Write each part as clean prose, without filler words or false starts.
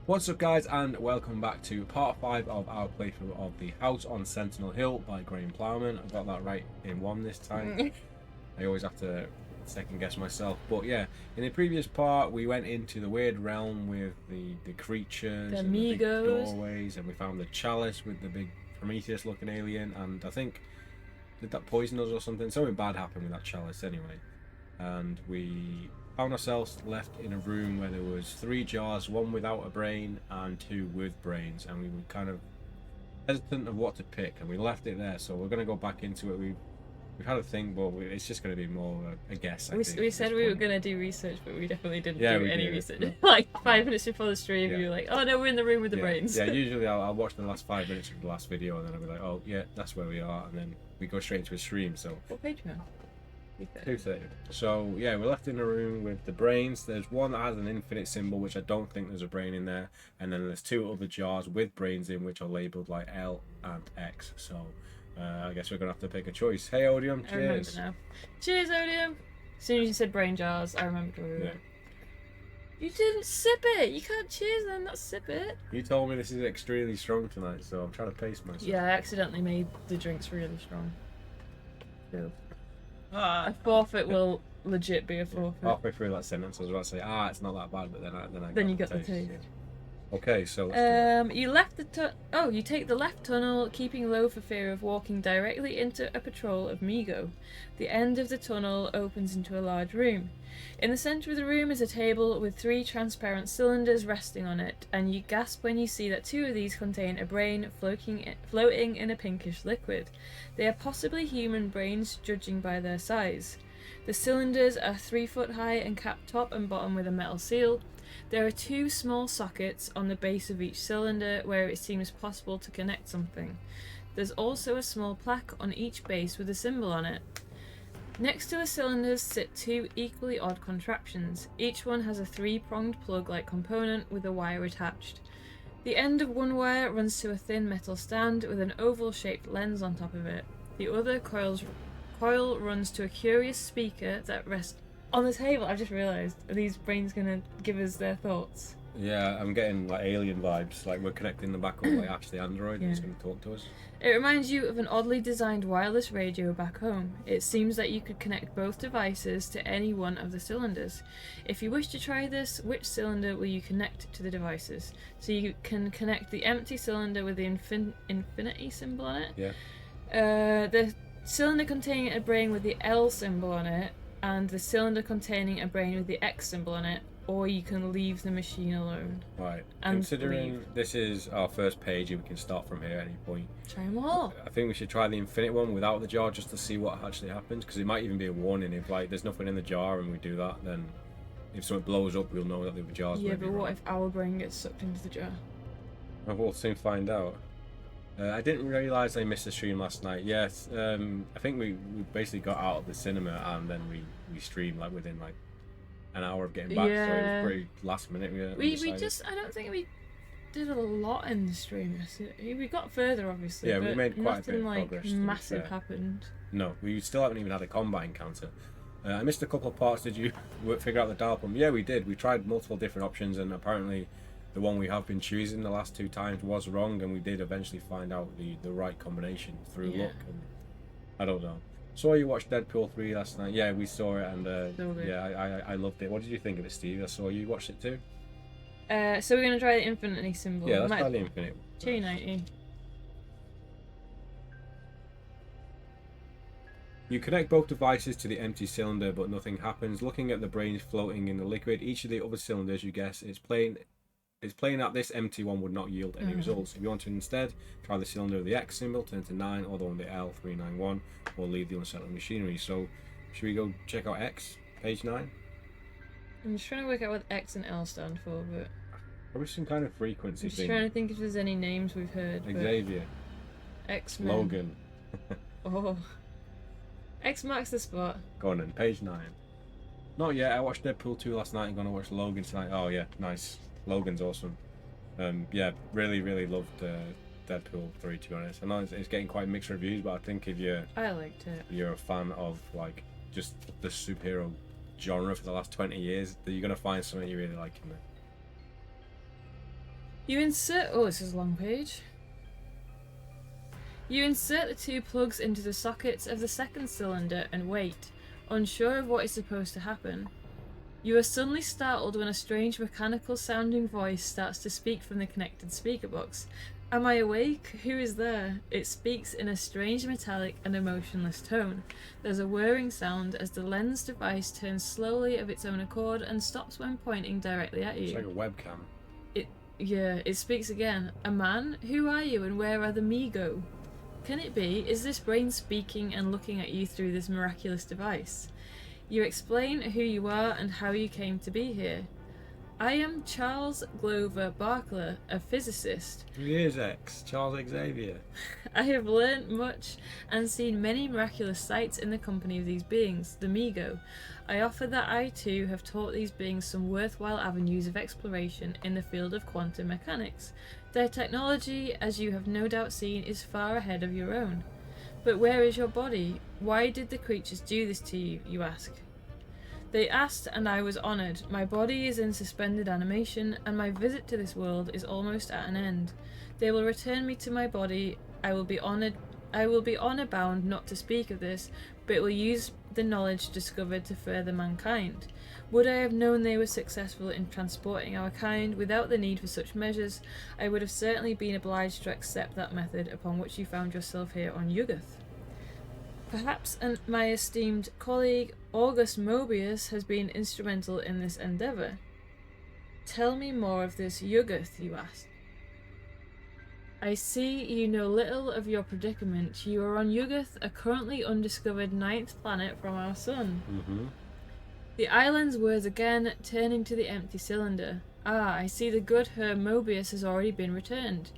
What's up guys, and welcome back to part 5 of our playthrough of The House on Sentinel Hill by Graham Plowman. I got that right in one this time. I always have to second guess myself. But yeah, in the previous part we went into the weird realm with the creatures The and the big amigos. doorways, and we found the chalice with the big Prometheus looking alien, and I think, did that poison us or something? Something bad happened with that chalice anyway. And we found ourselves left in a room where there was 3 jars, 1 without a brain and 2 with brains, and we were kind of hesitant of what to pick, and we left it there. So we're going to go back into it. We've had a thing, but it's just going to be more a guess. We said we were going to do research, but we definitely didn't do any research. Yeah. Like 5 minutes before the stream, Yeah. you were like, oh no, we're in the room with the brains. Yeah, usually I'll watch the last 5 minutes of the last video, and then I'll be like, oh yeah, that's where we are, and then we go straight into a stream. So What page are we on? 2:30. So yeah, we're left in a room with the brains. There's one that has an infinite symbol, which I don't think there's a brain in there, and then there's 2 other jars with brains in, which are labelled like L and X. So I guess we're gonna have to pick a choice. Hey Odium, cheers. I remember now. Cheers, Odium. As soon as you said brain jars, I remembered where we were. You didn't sip it. You can't cheers then, not sip it. You told me this is extremely strong tonight, so I'm trying to pace myself. Yeah, I accidentally made the drinks really strong. So a forfeit will legit be a forfeit. Halfway through that sentence, I was about to say, it's not that bad, but then you got the taste. Yeah. Okay, so let's do you left the you take the left tunnel, keeping low for fear of walking directly into a patrol of Migo. The end of the tunnel opens into a large room. In the center of the room is a table with 3 transparent cylinders resting on it, and you gasp when you see that 2 of these contain a brain floating in a pinkish liquid. They are possibly human brains, judging by their size. The cylinders are 3 foot high and capped top and bottom with a metal seal. There are 2 small sockets on the base of each cylinder where it seems possible to connect something. There's also a small plaque on each base with a symbol on it. Next to the cylinders sit 2 equally odd contraptions. Each one has a 3-pronged plug-like component with a wire attached. The end of one wire runs to a thin metal stand with an oval-shaped lens on top of it. The other coil runs to a curious speaker that rests on the table. I've just realised, are these brains gonna give us their thoughts? Yeah, I'm getting like alien vibes, like we're connecting the back of like actually Android and it's going to talk to us. It reminds you of an oddly designed wireless radio back home. It seems that you could connect both devices to any one of the cylinders. If you wish to try this, which cylinder will you connect to the devices? So you can connect the empty cylinder with the infinity symbol on it. Yeah. The cylinder containing a brain with the L symbol on it, and the cylinder containing a brain with the X symbol on it, or you can leave the machine alone. Right. And Considering this is our first page and we can start from here at any point, try them all. I think we should try the infinite one without the jar just to see what actually happens, because it might even be a warning if like there's nothing in the jar and we do that, then if something blows up we'll know that the jar's Yeah, maybe but what wrong. if our brain gets sucked into the jar? We'll soon find out. I didn't realise I missed the stream last night. Yes, I think we basically got out of the cinema and then we streamed like within like an hour of getting back, so it was pretty last minute. I don't think we did a lot in the stream. We got further, obviously. Yeah, but we made quite a bit of nothing progress. massive happened. No, we still haven't even had a combat encounter. I missed a couple of parts. Did you figure out the dial problem? Yeah, we did. We tried multiple different options, and apparently the one we have been choosing the last 2 times was wrong, and we did eventually find out the right combination through luck. And I don't know. Saw you watch Deadpool 3 last night. Yeah, we saw it, and yeah, I loved it. What did you think of it, Steve? I saw you watched it too. So we're gonna try the infinity symbol. Yeah, let's try the infinite. 290. You connect both devices to the empty cylinder, but nothing happens. Looking at the brains floating in the liquid, each of the other cylinders, you guess, is playing that this empty one would not yield any results. If you want to instead try the cylinder with the X symbol, turn to 9, or the one with the L391, or leave the unsettling machinery. So, should we go check out X, page 9? I'm just trying to work out what X and L stand for, but Probably some kind of frequency I'm just thing. trying to think if there's any names we've heard. Xavier. X-Men. Logan. Oh. X marks the spot. Go on then, page 9. Not yet, I watched Deadpool 2 last night and gonna watch Logan tonight. Oh yeah, nice. Logan's awesome. Yeah, really loved Deadpool 3, to be honest. I know it's getting quite mixed reviews, but I think if I liked it. you're a fan of like just the superhero genre for the last 20 years, that you're gonna find something you really like in there. You insert... Oh, this is a long page. You insert the 2 plugs into the sockets of the second cylinder and wait, unsure of what is supposed to happen. You are suddenly startled when a strange mechanical-sounding voice starts to speak from the connected speaker box. Am I awake? Who is there? It speaks in a strange metallic and emotionless tone. There's a whirring sound as the lens device turns slowly of its own accord and stops when pointing directly at you. It's like a webcam. It speaks again. A man? Who are you and where are the Migo? Can it be? Is this brain speaking and looking at you through this miraculous device? You explain who you are and how you came to be here. I am Charles Glover Barkler, a physicist. Here's Charles Xavier. I have learnt much and seen many miraculous sights in the company of these beings, the Migo. I offer that I too have taught these beings some worthwhile avenues of exploration in the field of quantum mechanics. Their technology, as you have no doubt seen, is far ahead of your own. But where is your body? Why did the creatures do this to you, you ask? They asked, and I was honoured. My body is in suspended animation, and my visit to this world is almost at an end. They will return me to my body. I will be honour bound not to speak of this, but will use the knowledge discovered to further mankind. Would I have known they were successful in transporting our kind without the need for such measures, I would have certainly been obliged to accept that method upon which you found yourself here on Yuggoth. Perhaps my esteemed colleague August Mobius has been instrumental in this endeavour. Tell me more of this Yuggoth, you ask. I see you know little of your predicament. You are on Yuggoth, a currently undiscovered 9th planet from our sun. Mm-hmm. The island's words again, turning to the empty cylinder. Ah, I see the good Herr Mobius has already been returned.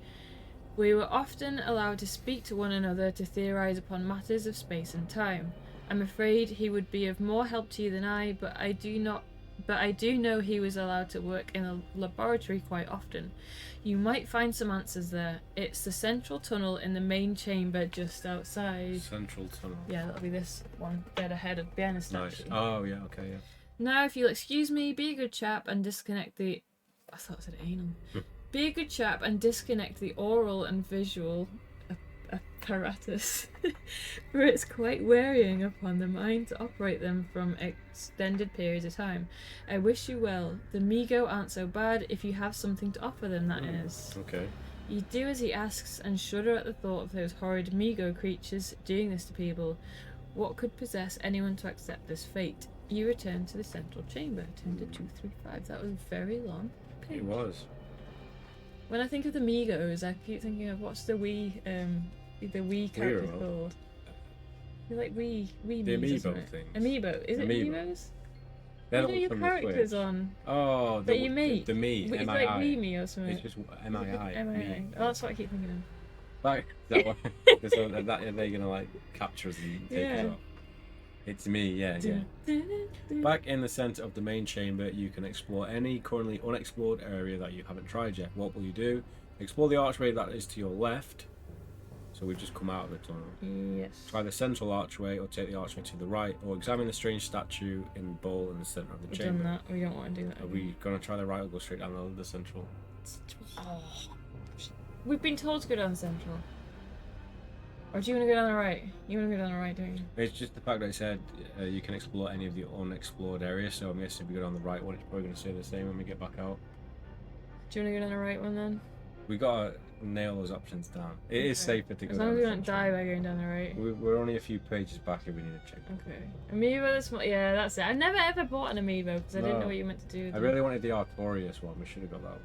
We were often allowed to speak to one another to theorize upon matters of space and time. I'm afraid he would be of more help to you than I, but I do know he was allowed to work in a laboratory quite often. You might find some answers there. It's the central tunnel in the main chamber just outside. Central tunnel. Yeah, that'll be this one dead ahead of behind the statue. Nice. Oh, yeah, okay, yeah. Now, if you'll excuse me, be a good chap and disconnect the... I thought it said anal. Be a good chap and disconnect the oral and visual apparatus, for it's quite wearying upon the mind to operate them from extended periods of time. I wish you well. The Migo aren't so bad if you have something to offer them, that is. Okay. You do as he asks and shudder at the thought of those horrid Migo creatures doing this to people. What could possess anyone to accept this fate? You return to the central chamber. Turn to 235. That was very long. It was. When I think of the Migos, I keep thinking of what's the Wii character Weirdo. called? They're like Wii The Mii's, amiibo isn't it? things. Amiibo. Is it Amiibo. Amiibos? They're You the know your ones from the characters Switch. on Oh, that you meet. The me, It's M-I-I. like Wii Me or something. It's just M-I-I. M-I-I. me. Oh, that's what I keep thinking of. Like, that one. So that they're gonna like capture us and take us Yeah. off. It's me, yeah. Back in the center of the main chamber, you can explore any currently unexplored area that you haven't tried yet. What will you do? Explore the archway that is to your left. So we've just come out of the tunnel. Yes. Try the central archway, or take the archway to the right, or examine the strange statue in the bowl in the center of the We've chamber. done that. We don't want to do that. Are we gonna try the right or go straight down the central? Oh. We've been told to go down the central. Or do you want to go down the right? You want to go down the right, don't you? It's just the fact that it said you can explore any of the unexplored areas, so I'm guessing if we go down the right one, it's probably going to stay the same when we get back out. Do you want to go down the right one then? We got to nail those options down. It is safer to go As down long as the we don't central. die by going down the right. We're only a few pages back if we need to check. Okay. Amiibo, this one, yeah, that's it. I never ever bought an Amiibo because I didn't No. know what you meant to do with I them. really wanted the Artorias one. We should have got that one.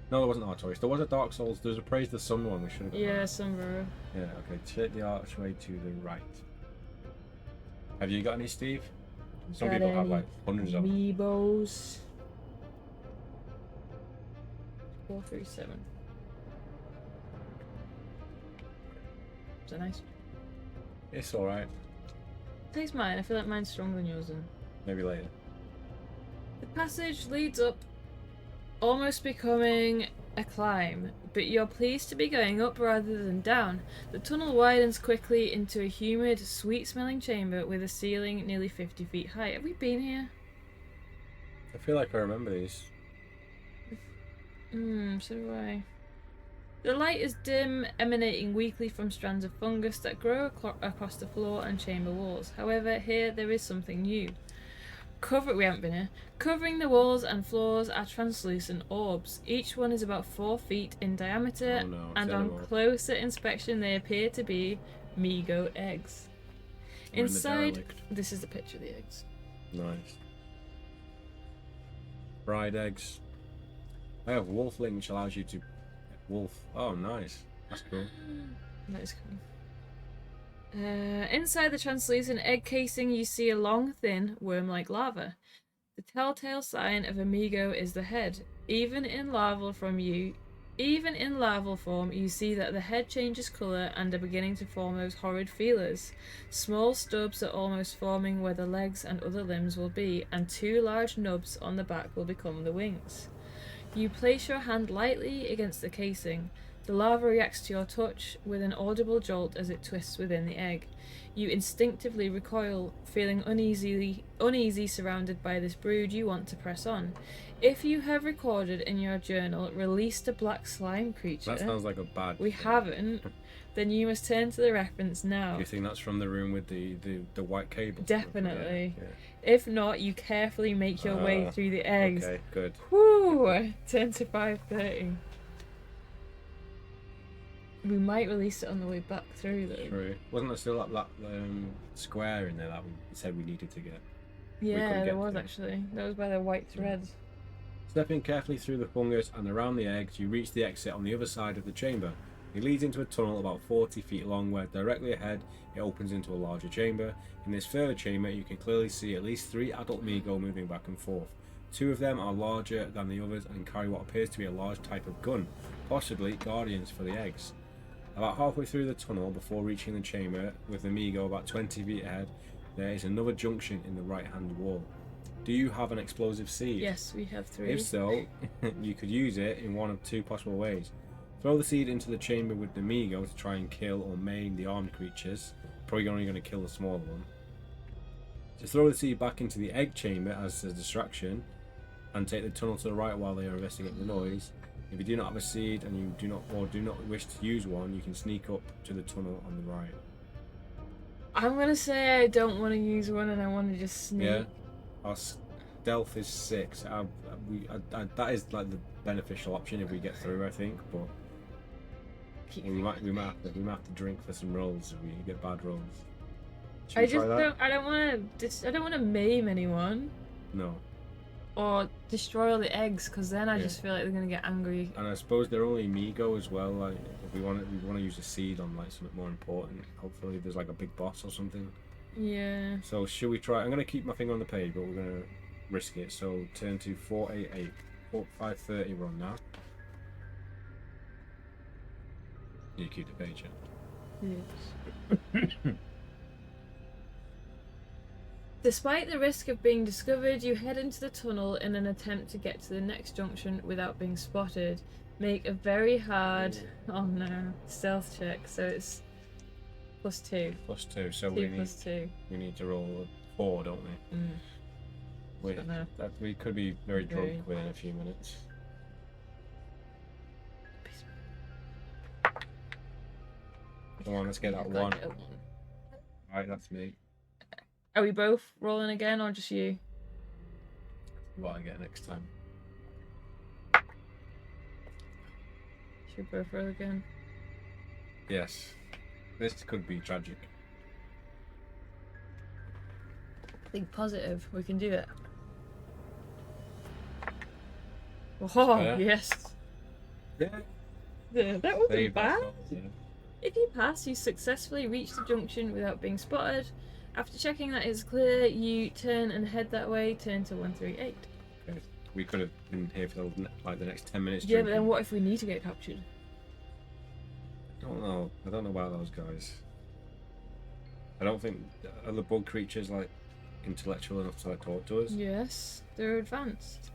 No, there wasn't Artorias. There was a Dark Souls. There's a Praise the Sun one. We should have got Yeah, that. Sunborough. Yeah, okay. Take the archway to the right. Have you got any, Steve? Some Got people have any like hundreds of them. Amiibos. 437. Is that nice? It's alright. Taste mine. I feel like mine's stronger than yours then. Maybe later. The passage leads up, almost becoming a climb, but you're pleased to be going up rather than down. The tunnel widens quickly into a humid, sweet-smelling chamber with a ceiling nearly 50 feet high. Have we been here? I feel like I remember these. So do I. The light is dim, emanating weakly from strands of fungus that grow across the floor and chamber walls. However, here there is something new. We haven't been here. Covering the walls and floors are translucent orbs. Each one is about 4 feet in diameter, and on closer inspection they appear to be Migo eggs. Inside, this is the picture of the eggs. Nice. Fried eggs. I have wolfling, which allows you to wolf. Oh, nice. That's cool. That is cool. Inside the translucent egg casing, you see a long, thin, worm-like larva. The telltale sign of Amigo is the head. Even in larval form, you see that the head changes colour and are beginning to form those horrid feelers. Small stubs are almost forming where the legs and other limbs will be, and 2 large nubs on the back will become the wings. You place your hand lightly against the casing. The larva reacts to your touch with an audible jolt as it twists within the egg. You instinctively recoil, feeling uneasy surrounded by this brood you want to press on. If you have recorded in your journal, released a black slime creature... That sounds like a bad... We haven't. Then you must turn to the reference now. Do you think that's from the room with the white cable? Definitely. Yeah. If not, you carefully make your way through the eggs. Okay, good. Woo! Turn to 5:30. We might release it on the way back through, though. True. Wasn't there still that square in there that we said we needed to get? Yeah, there was actually. That was by the white threads. Stepping carefully through the fungus and around the eggs, you reach the exit on the other side of the chamber. It leads into a tunnel about 40 feet long where directly ahead it opens into a larger chamber. In this further chamber you can clearly see at least 3 adult Migo moving back and forth. 2 of them are larger than the others and carry what appears to be a large type of gun, possibly guardians for the eggs. About halfway through the tunnel before reaching the chamber with the Migo about 20 feet ahead, there is another junction in the right hand wall. Do you have an explosive seed? Yes, we have 3. If so, you could use it in one of 2 possible ways. Throw the seed into the chamber with the Migo to try and kill or maim the armed creatures. Probably only going to kill the smaller one. So throw the seed back into the egg chamber as a distraction and take the tunnel to the right while they are investigating the noise. If you do not have a seed and you do not wish to use one, you can sneak up to the tunnel on the right. I'm going to say I don't want to use one and I want to just sneak. Yeah. Our stealth is 6. That is like the beneficial option if we get through, I think, but we might have to drink for some rolls if we get bad rolls. I don't want to maim anyone. No. Or destroy all the eggs, because then I just feel like they're gonna get angry. And I suppose they're only Migo as well. Like if we want to use a seed on like something more important. Hopefully there's like a big boss or something. Yeah. So should we try? I'm gonna keep my finger on the page, but we're gonna risk it. So turn to 488. 5:30 we're on now. You keep the page in. Yes. Despite the risk of being discovered, you head into the tunnel in an attempt to get to the next junction without being spotted. Make a very hard, stealth check. So it's +2. +2. So 2 we need to roll a 4, don't we? We could be very drunk within a few minutes. Come on, let's get that 1. Right, that's me. Are we both rolling again, or just you? What I get next time. Should we both roll again? Yes. This could be tragic. Think positive. We can do it. Oh, yes. Yeah. That wasn't bad. Yeah. If you pass, you successfully reach the junction without being spotted. After checking that it's clear, you turn and head that way. Turn to 138. Okay. We could have been here for the next 10 minutes. Yeah, but then what if we need to get captured? I don't know about those guys. I don't think are the bug creatures like intellectual enough to like talk to us. Yes, they're advanced.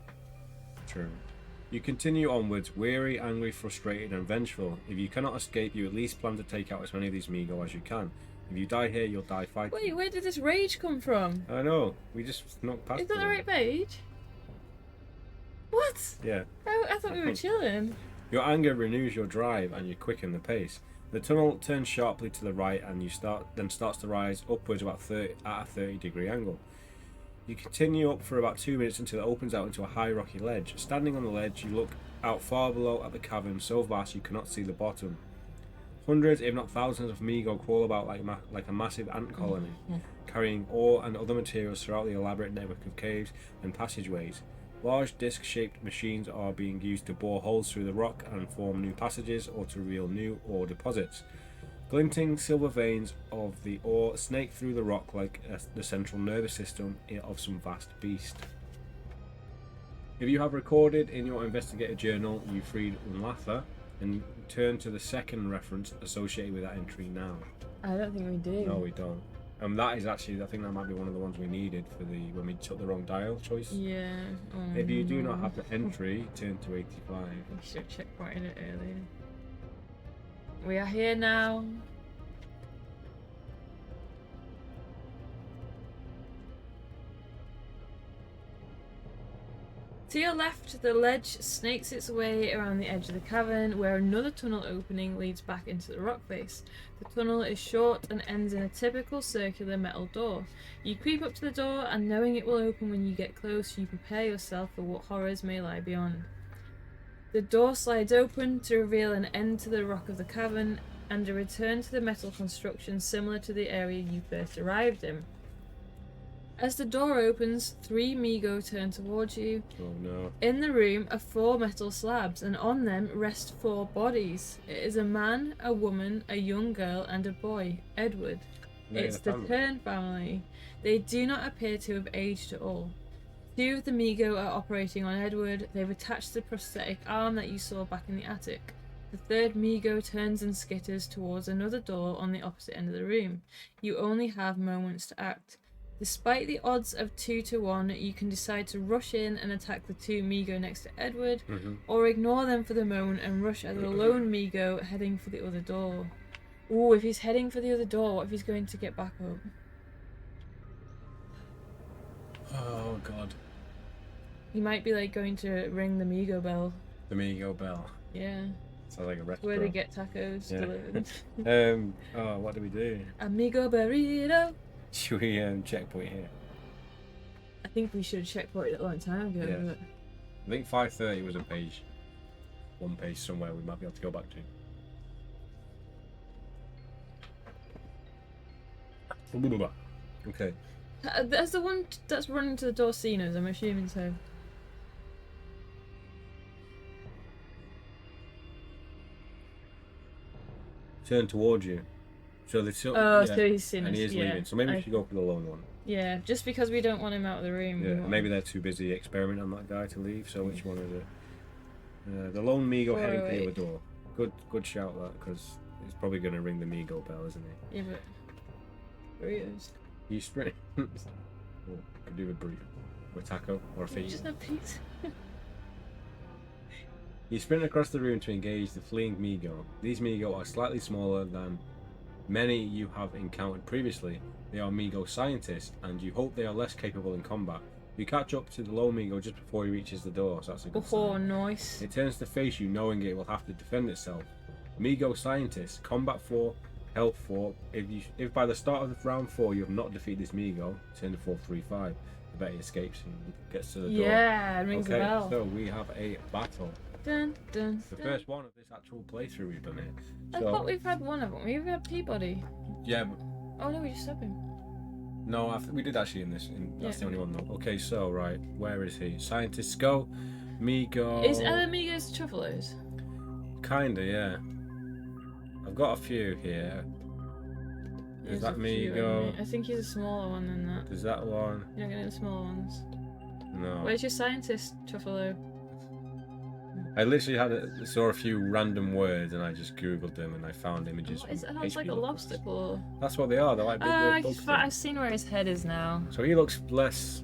True. You continue onwards, weary, angry, frustrated, and vengeful. If you cannot escape, you at least plan to take out as many of these Migo as you can. If you die here, you'll die fighting. Wait, where did this rage come from? I know. We just knocked past. Is that the right page? What? Yeah. Oh, I thought we were chilling. Your anger renews your drive and you quicken the pace. The tunnel turns sharply to the right and starts to rise upwards at a 30-degree angle. You continue up for about 2 minutes until it opens out into a high rocky ledge. Standing on the ledge, you look out far below at the cavern, so vast you cannot see the bottom. Hundreds, if not thousands, of Migo crawl about like a massive ant colony, carrying ore and other materials throughout the elaborate network of caves and passageways. Large disc-shaped machines are being used to bore holes through the rock and form new passages or to reveal new ore deposits. Glinting silver veins of the ore snake through the rock like the central nervous system of some vast beast. If you have recorded in your investigator journal you freed Unlatha, then turn to the second reference associated with that entry now. I don't think we do. No, we don't. That is actually, I think that might be one of the ones we needed for when we took the wrong dial choice. Yeah. Oh, If you do not have the entry, turn to 85. We should have checkpointed it earlier. We are here now. To your left, the ledge snakes its way around the edge of the cavern, where another tunnel opening leads back into the rock face. The tunnel is short and ends in a typical circular metal door. You creep up to the door, and knowing it will open when you get close, you prepare yourself for what horrors may lie beyond. The door slides open to reveal an end to the rock of the cavern, and a return to the metal construction similar to the area you first arrived in. As the door opens, 3 Migo turn towards you. Oh no. In the room are 4 metal slabs, and on them rest 4 bodies. It is a man, a woman, a young girl, and a boy, Edward. It's the Turn family. They do not appear to have aged at all. 2 of the Migo are operating on Edward. They've attached the prosthetic arm that you saw back in the attic. The 3rd Migo turns and skitters towards another door on the opposite end of the room. You only have moments to act. Despite the odds of 2 to 1, you can decide to rush in and attack the 2 Migo next to Edward, or ignore them for the moment and rush at the lone Migo heading for the other door. Ooh, if he's heading for the other door, what if he's going to get back up? Oh god. He might be like going to ring the Migo bell. The Migo bell. Yeah. Sounds like a restaurant. Where they get tacos delivered. Oh, what do we do? Amigo burrito. Should we checkpoint here? I think we should have checkpointed it a long time ago. Yeah. But... I think 530 was one page somewhere we might be able to go back to. Okay. That's the one that's running to the Dorsinos, I'm assuming so. Turn towards you. So the so he's seen us. And he is leaving. So maybe we should go for the lone one. Yeah, just because we don't want him out of the room. Yeah, maybe they're too busy experimenting on that guy to leave. So which one is it? The lone Migo heading for the other door. Good shout that, because he's probably going to ring the Migo bell, isn't he? Yeah, but burritos. You sprint. Could do a burrito, or a taco, or a fajita. Just have pizza. You sprint across the room to engage the fleeing Migo. These Migo are slightly smaller than many you have encountered previously. They are Migo scientists, and you hope they are less capable in combat. You catch up to the low Migo just before he reaches the door, so that's a good sign. Nice. It turns to face you, knowing it will have to defend itself. Migo scientists, combat 4, health 4. If by the start of round 4 you have not defeated this Migo, turn to 435. I bet he escapes and gets to the door. Yeah, it rings a bell. So we have a battle. Dun, dun, The dun. first one of this actual playthrough we've done here. I thought we've had one of them. We've had Peabody. Yeah, but Oh no, we just stopped him. no, we did actually in this. That's the only one though. Okay, so right, where is he? Scientists go. Migo. Is Migo's Truffalos? Kinda, yeah. I've got a few here. Is that Migo? I think he's a smaller one than that. Is that one? You don't get any smaller ones. No. Where's your scientist, Truffalo? I literally saw a few random words and I just googled them and I found images. What is it? from It's like HP a Lovecraft. lobster claw. That's what they are. They're like big weird bug I've things. seen where his head is now. So he looks less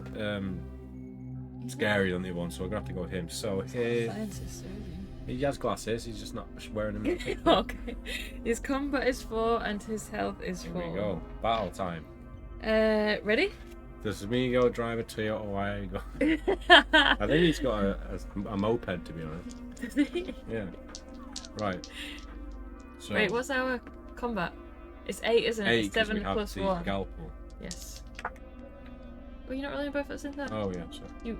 scary than the other one, so we're gonna have to go with him. So Scientist, he has glasses. He's just not wearing them. okay. His combat is 4 and his health is 4. Here we go. Battle time. Ready? Does Migo drive a Toyota Waygo? I think he's got a moped, to be honest. Does he? Yeah. Right. So Wait, what's our combat? It's 8, isn't it? 8, It's 'cause 7 we have plus the 1. scalpel. Yes. Oh, you're not rolling both at the same time? Oh yeah, so. You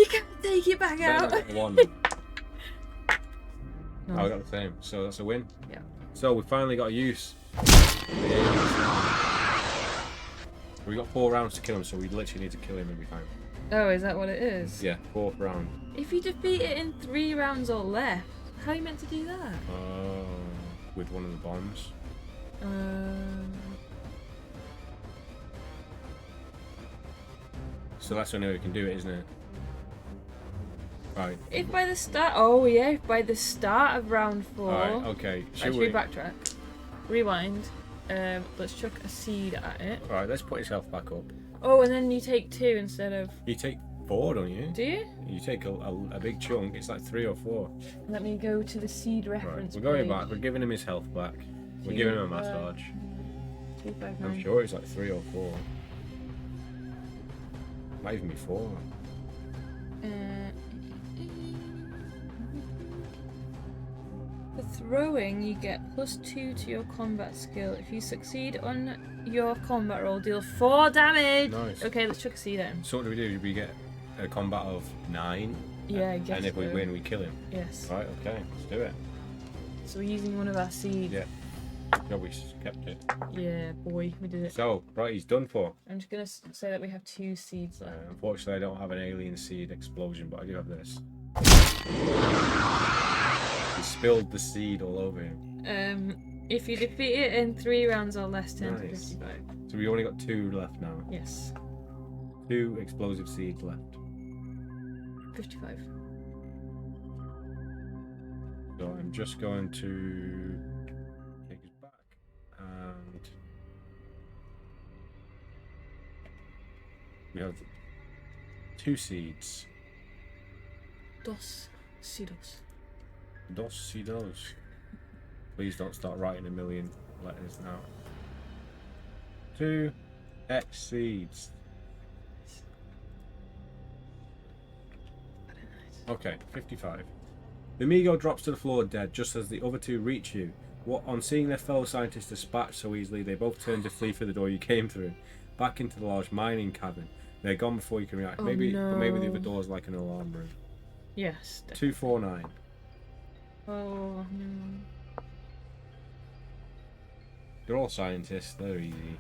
can't take it back Better out! not get one. No. Oh, we got the same. So that's a win. Yeah. So we finally got a use. We got 4 rounds to kill him, so we literally need to kill him every time. Oh, is that what it is? Yeah, 4th round. If you defeat it in 3 rounds or less, how are you meant to do that? With one of the bombs. So that's the only way we can do it, isn't it? Right. If by the start, oh yeah, if by the start of round 4. Alright, okay. Should we backtrack? Rewind. Let's chuck a seed at it. Alright, let's put his health back up. Oh, and then you take 2 instead of. You take 4, don't you? Do you? You take a big chunk. It's like 3 or 4. Let me go to the seed Right, reference. we're going page. back. We're giving him his health back. We're giving him a massage. 259. I'm sure it's like 3 or 4. Might even be 4. For throwing, you get +2 to your combat skill. If you succeed on your combat roll, deal 4 damage. Nice. Okay, let's chuck a seed at him. So what do? We get a combat of 9. Yeah, I guess. And if we so. win, we kill him. Yes. Right, okay, let's do it. So we're using one of our seeds. Yeah. No, we kept it. Yeah, boy, we did it. So, right, he's done for. I'm just gonna say that we have 2 seeds left. Unfortunately, I don't have an alien seed explosion, but I do have this. He spilled the seed all over him. If you defeat it in 3 rounds or less, turn to Nice. 55. So we only got 2 left now. Yes. 2 explosive seeds left. 55. So I'm just going to take us back and we have 2 seeds. Dos seeds. Dos seeds. Please don't start writing a million letters now. 2 X seeds. Okay, 55. The Migo drops to the floor dead just as the other 2 reach you. What on seeing their fellow scientists dispatched so easily, they both turn to flee for the door you came through, back into the large mining cavern. They're gone before you can react. Oh, But maybe the other no. door is like an alarm room. Yes. 249. Oh no. They're all scientists. They're easy.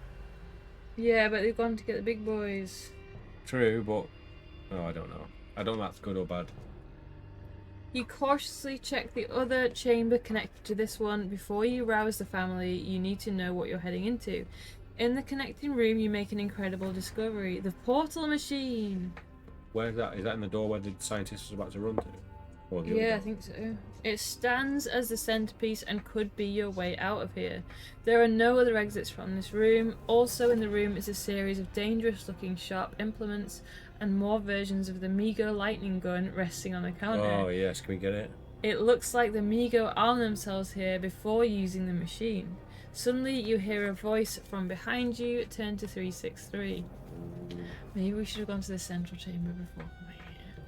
Yeah, but they've gone to get the big boys. True, but I don't know. I don't know if that's good or bad. You cautiously check the other chamber connected to this one. Before you rouse the family, you need to know what you're heading into. In the connecting room, you make an incredible discovery. The portal machine! Where's that? Is that in the door where the scientist was about to run to? Or the other Yeah, I door? think so. It stands as the centerpiece and could be your way out of here. There are no other exits from this room. Also in the room is a series of dangerous looking sharp implements and more versions of the Migo lightning gun resting on the counter. Oh yes, can we get it? It looks like the Migo arm themselves here before using the machine. Suddenly you hear a voice from behind you. Turn to 363. Maybe we should have gone to the central chamber before coming here.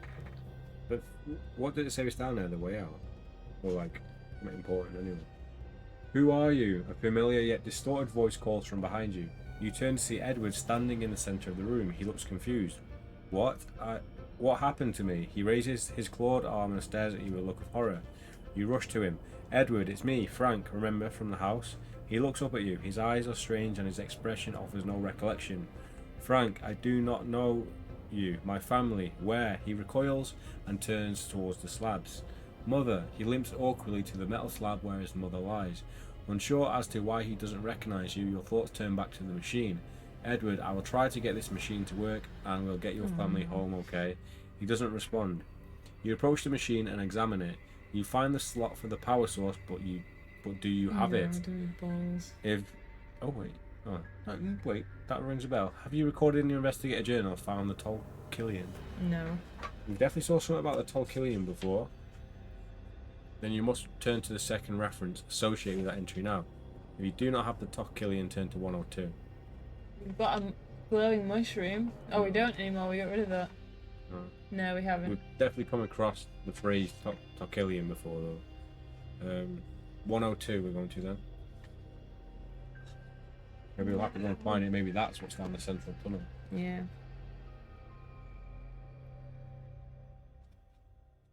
But what did it say was down there, the way out? Or like, not important anyway. Who are you? A familiar yet distorted voice calls from behind you. You turn to see Edward standing in the centre of the room. He looks confused. What happened to me? He raises his clawed arm and stares at you with a look of horror. You rush to him. Edward, it's me, Frank, remember, from the house? He looks up at you. His eyes are strange and his expression offers no recollection. Frank, I do not know you. My family. Where? He recoils and turns towards the slabs. Mother. He limps awkwardly to the metal slab where his mother lies. Unsure as to why he doesn't recognise you, your thoughts turn back to the machine. Edward, I will try to get this machine to work and we'll get your family home, okay? He doesn't respond. You approach the machine and examine it. You find the slot for the power source, but do you have it? Wait, that rings a bell. Have you recorded in your investigator journal found the Tol Killian? No. You definitely saw something about the Tol Killian before. Then you must turn to the second reference associated with that entry now. If you do not have the Tol Killian, turn to 102. We've got glowing mushroom. Oh, we don't anymore. We got rid of that. No. No, we haven't. We've definitely come across the phrase Tokilian before, though. 102 we're going to then. Maybe we'll have to go and find it. Maybe that's what's down the central tunnel. Yeah.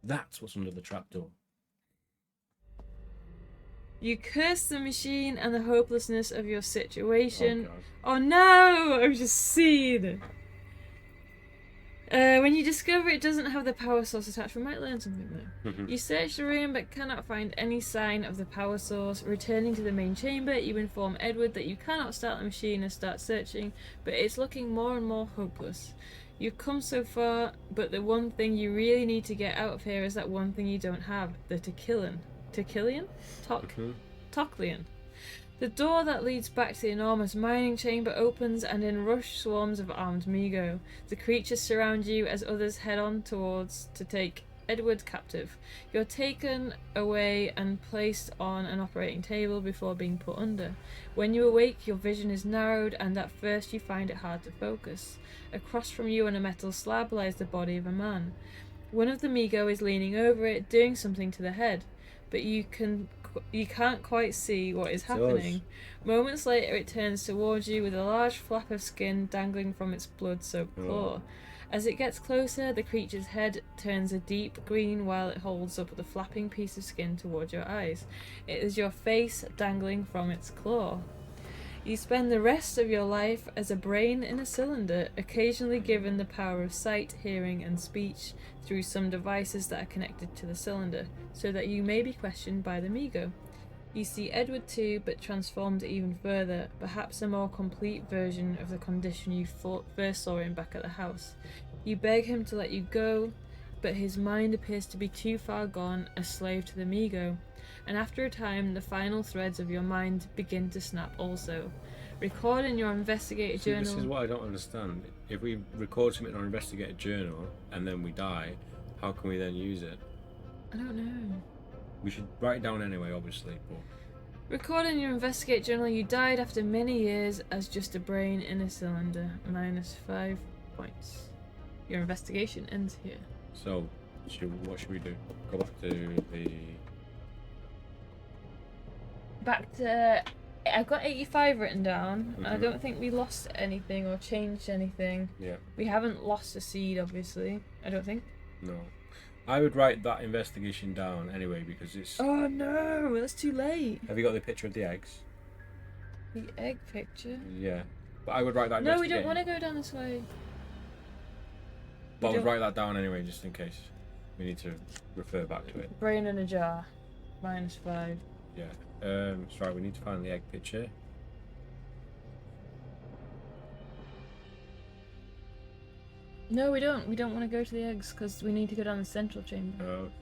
That's what's under the trapdoor. You curse the machine and the hopelessness of your situation. Oh, God. Oh no! I've just seen. When you discover it doesn't have the power source attached, we might learn something though. You search the room but cannot find any sign of the power source. Returning to the main chamber, you inform Edward that you cannot start the machine and start searching, but it's looking more and more hopeless. You've come so far, but the one thing you really need to get out of here is that one thing you don't have, the Tokilian? Tokilian. The door that leads back to the enormous mining chamber opens, and in rush swarms of armed Migo. The creatures surround you as others head on towards to take Edward captive. You're taken away and placed on an operating table before being put under. When you awake, your vision is narrowed, and at first you find it hard to focus. Across from you on a metal slab lies the body of a man. One of the Migo is leaning over it, doing something to the head, but you can't quite see what is happening. Moments later it turns towards you with a large flap of skin dangling from its blood-soaked claw. As it gets closer, the creature's head turns a deep green while it holds up the flapping piece of skin towards your eyes. It is your face dangling from its claw. You spend the rest of your life as a brain in a cylinder, occasionally given the power of sight, hearing, and speech through some devices that are connected to the cylinder, so that you may be questioned by the Migo. You see Edward too, but transformed even further, perhaps a more complete version of the condition you first saw him back at the house. You beg him to let you go, but his mind appears to be too far gone, a slave to the Migo. And after a time, the final threads of your mind begin to snap also. Record in your investigative journal... This is what I don't understand. If we record something in our investigative journal, and then we die, how can we then use it? I don't know. We should write it down anyway, obviously. But... Record in your investigate journal you died after many years as just a brain in a cylinder. -5 points. Your investigation ends here. So, what should we do? Go back to the... Back to... I've got 85 written down. I Mhm. don't think we lost anything or changed anything. Yeah. We haven't lost a seed, obviously. I don't think. No. I would write that investigation down anyway because it's... Oh no, that's too late. Have you got the picture of the eggs? The egg picture? Yeah. But I would write that No, we don't want to go down this way. But I would don't- write that down anyway just in case we need to refer back to it. Brain in a jar. -5. Yeah. Sorry, we need to find the egg picture. No, we don't. We don't want to go to the eggs because we need to go down the central chamber. Oh, okay.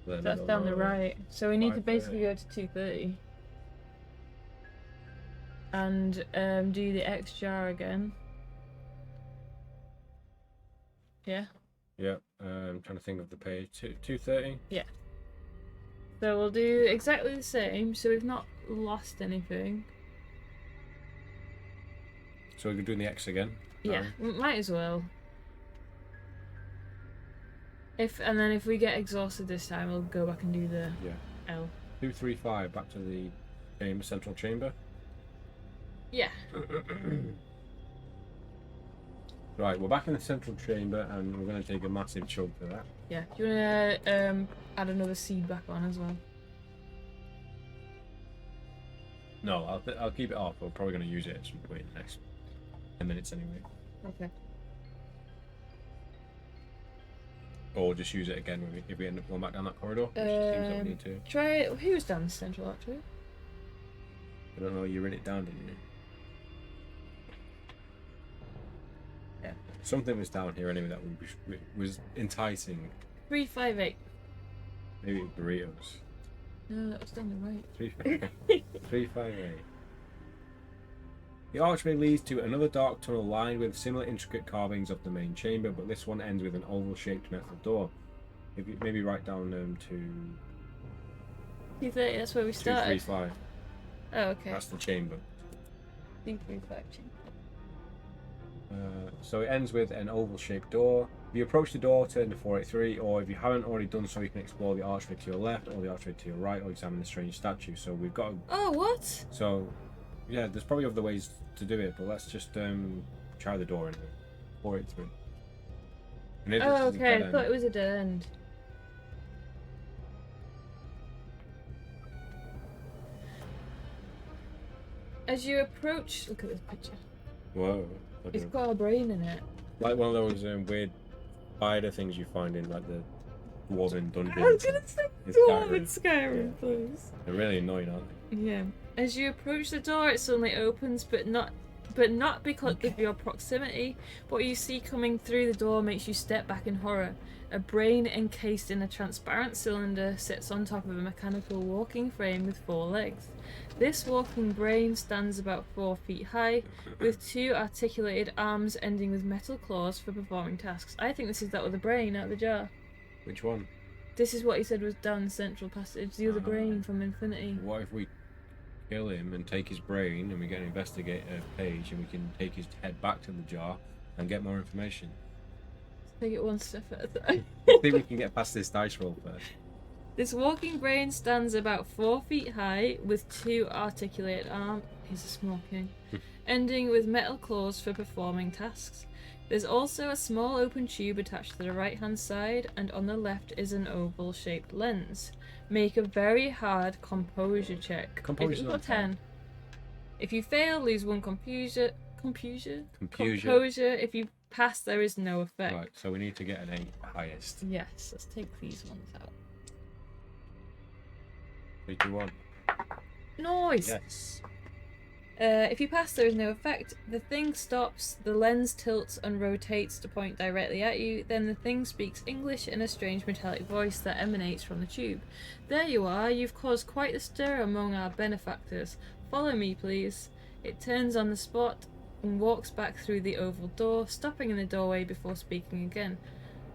Then That's down the right. So we need to 5:30. basically go to 2:30. And do the X jar again. Yeah. Yeah. I'm trying to think of the page. 2:30. Yeah. So we'll do exactly the same. So we've not lost anything. So we're doing the X again. Yeah, we might as well. And then if we get exhausted this time, we'll go back and do the Yeah. L. 235 back to the central chamber. Yeah. Right, we're back in the central chamber and we're going to take a massive chunk for that. Yeah. Do you want to add another seed back on as well? No, I'll keep it off. We're probably going to use it at some point in the next 10 minutes anyway. Okay. Or just use it again if we end up going back down that corridor. Which seems like we need to. Try it. Who was down the central actually? I don't know, you wrote it down, didn't you? Yeah. Something was down here anyway that was enticing. 358. Maybe burritos. No, that was down the right. 358. The archway leads to another dark tunnel lined with similar intricate carvings of the main chamber, but this one ends with an oval-shaped metal door. If you maybe write down to 230. That's where we started. 235. Oh, okay. That's the chamber. 235. So it ends with an oval-shaped door. If you approach the door, turn to 483, or if you haven't already done so, you can explore the archway to your left or the archway to your right, or examine the strange statue. So we've got. Oh, what? So, yeah, there's probably other ways to do it, but let's just try the door anyway. 483. And if Oh, it's a okay. I dead thought end- it was a dead end. As you approach, look at this picture. Whoa. It's got a brain in it. Like one of those weird spider things you find in like the dwarven dungeons. I was gonna say It's Dwarven Skyrim, please. They're really annoying, aren't they? Yeah. As you approach the door, it suddenly opens, but not because of your proximity. What you see coming through the door makes you step back in horror. A brain encased in a transparent cylinder sits on top of a mechanical walking frame with 4 legs. This walking brain stands about 4 feet high, with 2 articulated arms ending with metal claws for performing tasks. I think this is that other brain out of the jar. Which one? This is what he said was down the central passage, the other brain from Infinity. What if we kill him and take his brain and we get an investigator page and we can take his head back to the jar and get more information? Take it one step at a time. I think we can get past this dice roll first. This walking brain stands about 4 feet high with 2 articulated arms. He's a small king. Ending with metal claws for performing tasks. There's also a small open tube attached to the right hand side, and on the left is an oval shaped lens. Make a very hard composure check. Composure's If you not got 10. If you fail, lose 1 composure. Composure. If you pass, there is no effect. Right, so we need to get an 8 highest. Yes, let's take these ones out. 3, 2, 1. Nice! Yes. If you pass, there is no effect. The thing stops, the lens tilts and rotates to point directly at you, then the thing speaks English in a strange metallic voice that emanates from the tube. There you are, you've caused quite the stir among our benefactors. Follow me, please. It turns on the spot and walks back through the oval door, stopping in the doorway before speaking again.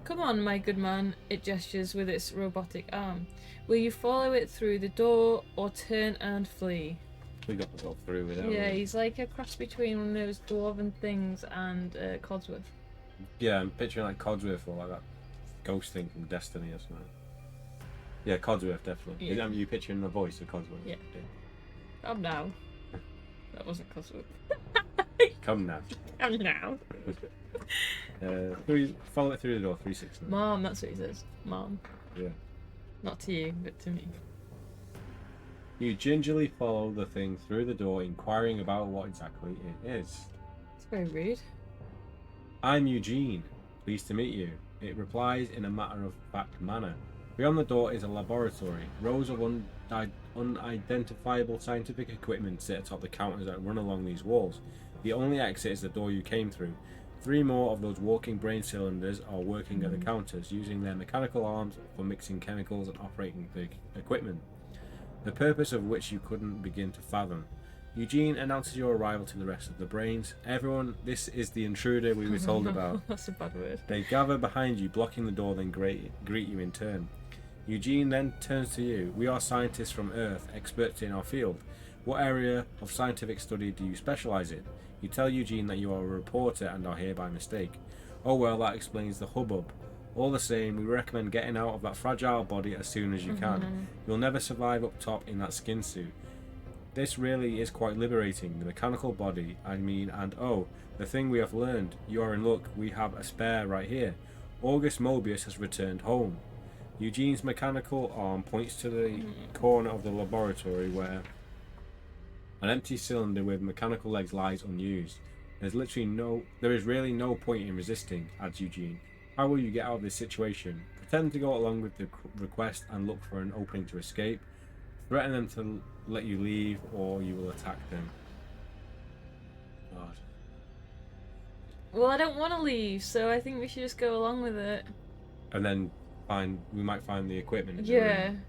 Come on, my good man, it gestures with its robotic arm. Will you follow it through the door or turn and flee? We got to go through with it. Yeah, he's like a cross between one of those dwarven things and Codsworth. Yeah, I'm picturing like Codsworth or like that ghost thing from Destiny or something. Yeah, Codsworth, definitely. Yeah. Are you picturing the voice of Codsworth? Yeah. Come now. That wasn't Codsworth. Come now. Come now. Follow it through the door, 369. Mom, that's what he says. Mom. Yeah. Not to you, but to me. You gingerly follow the thing through the door, inquiring about what exactly it is. It's very rude. I'm Eugene. Pleased to meet you. It replies in a matter-of-fact manner. Beyond the door is a laboratory. Rows of unidentifiable scientific equipment sit atop the counters that run along these walls. The only exit is the door you came through. 3 more of those walking brain cylinders are working at the counters, using their mechanical arms for mixing chemicals and operating the equipment, the purpose of which you couldn't begin to fathom. Eugene announces your arrival to the rest of the brains. Everyone, this is the intruder we were told about. That's a bad word. They gather behind you, blocking the door, then greet you in turn. Eugene then turns to you. We are scientists from Earth, experts in our field. What area of scientific study do you specialize in? You tell Eugene that you are a reporter and are here by mistake. Oh well, that explains the hubbub. All the same, we recommend getting out of that fragile body as soon as you can. You'll never survive up top in that skin suit. This really is quite liberating. The mechanical body, I mean, and oh, the thing we have learned. You are in luck. We have a spare right here. August Mobius has returned home. Eugene's mechanical arm points to the corner of the laboratory where an empty cylinder with mechanical legs lies unused. There is really no point in resisting, adds Eugene. How will you get out of this situation? Pretend to go along with the request and look for an opening to escape. Threaten them to let you leave, or you will attack them. God. Well, I don't want to leave, so I think we should just go along with it. And then we might find the equipment. In the Yeah. room.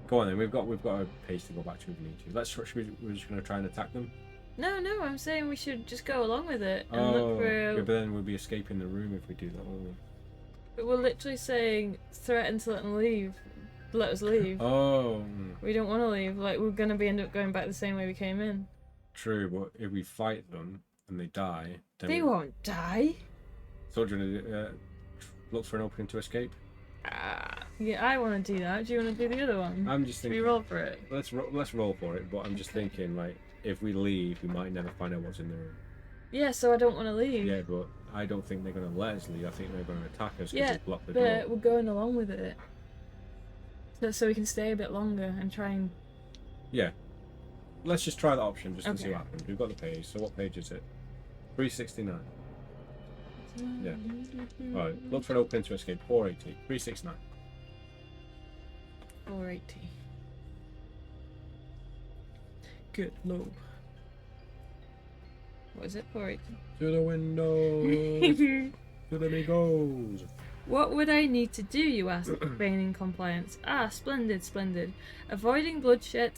Go on then. We've got a page to go back to if we need to. We're just going to try and attack them. No, I'm saying we should just go along with it and Oh, look for. yeah, but then we'll be escaping the room if we do that, won't we? But we're literally saying threaten to let them leave. Let us leave. Oh, We don't want to leave. Like we're gonna end up going back the same way we came in. true. But if we fight them, and they die, then They won't die. So do you want to look for an opening to escape? Yeah, I want to do that. Do you want to do the other one? I'm just thinking. Should we roll for it? Let's roll for it. But I'm just thinking, like, if we leave, we might never find out what's in the room. Yeah, so I don't want to leave. Yeah, but I don't think they're going to let us leave. I think they're going to attack us because Yeah, they block the but door. we're going along with it. So we can stay a bit longer and try and... Yeah. Let's just try that option just to see Okay. what happens. We've got the page. So what page is it? 369. Yeah. Alright, look for an opening to escape. 480. 369. 480. Good lord. What is it? 480. To the windows! To the amigos! What would I need to do, you ask, feigning compliance? Ah, splendid, splendid. Avoiding bloodshed